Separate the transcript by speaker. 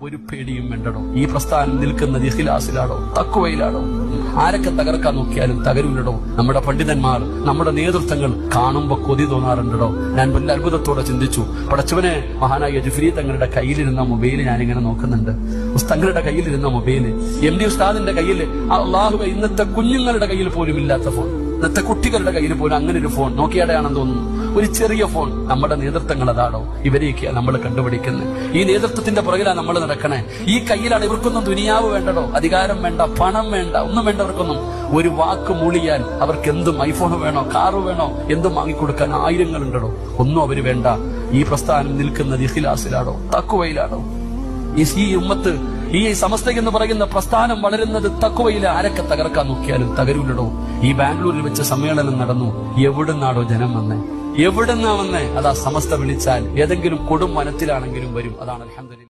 Speaker 1: ഒരു പേടിയും വേണ്ടടോ. ഈ പ്രസ്ഥാനം നിൽക്കുന്നത് ഇഖ്ലാസിലാണോ തഖ്വയിലാണോ? ആരൊക്കെ തകർക്കാൻ നോക്കിയാലും തകരൂലടോ. നമ്മുടെ പണ്ഡിതന്മാർ, നമ്മുടെ നേതൃത്വങ്ങൾ കാണുമ്പോ കൊതി തോന്നാറുണ്ടോ. ഞാൻ വലിയ അത്ഭുതത്തോടെ ചിന്തിച്ചു, പടച്ചവനെ, മഹാനായ ജിഫ്രി തങ്ങളുടെ കയ്യിലിരുന്ന മൊബൈൽ ഞാനിങ്ങനെ നോക്കുന്നുണ്ട്. തങ്ങളുടെ കയ്യിലിരുന്ന മൊബൈല്, MD ഉസ്താദിന്റെ കയ്യിൽ, അള്ളാഹുവേ, ഇന്നത്തെ കുഞ്ഞുങ്ങളുടെ കയ്യിൽ പോലും ഇല്ലാത്ത ഫോൺ, ഇന്നത്തെ കുട്ടികളുടെ കയ്യിൽ പോലും അങ്ങനെ ഒരു ഫോൺ, നോക്കിയാടെയാണെന്ന് തോന്നുന്നു, ഒരു ചെറിയ ഫോൺ. നമ്മുടെ നേതൃത്വങ്ങൾ അതാണോ? ഇവരെയൊക്കെയാണ് നമ്മൾ കണ്ടുപിടിക്കുന്നത്. ഈ നേതൃത്വത്തിന്റെ പുറകിലാണ് നമ്മൾ നടക്കണേ. ഈ കയ്യിലാണ്. ഇവർക്കൊന്നും ദുനിയാവ് വേണ്ടടോ, അധികാരം വേണ്ട, പണം വേണ്ട, ഒന്നും വേണ്ട. അവർക്കൊന്നും ഒരു വാക്ക് മൂളിയാൽ അവർക്ക് എന്തും, ഐഫോൺ വേണോ, കാറ് വേണോ, എന്തും വാങ്ങിക്കൊടുക്കാൻ ആയിരങ്ങളുണ്ടോ. ഒന്നും അവര് വേണ്ട. ഈ പ്രസ്ഥാനം നിൽക്കുന്നത് ഇഖ്ലാസിലാണോ തഖ്വയിലാണോ? ഈ ഉമ്മത്ത്, ഈ സമസ്ത എന്ന് പറയുന്ന പ്രസ്ഥാനം വളരുന്നത് തഖ്വയിൽ. ആരൊക്കെ തകർക്കാൻ നോക്കിയാലും തകരൂലടോ. ഈ ബാംഗ്ലൂരിൽ വെച്ച് സമ്മേളനം നടന്നു. എവിടുന്നാടോ ജനം വന്നേ? എവിടുന്നാ വന്നേ? അതാ സമസ്ത വിളിച്ചാൽ ഏതെങ്കിലും കൊടും വനത്തിലാണെങ്കിലും വരും. അതാണ് അൽഹംദുലില്ലാഹ്.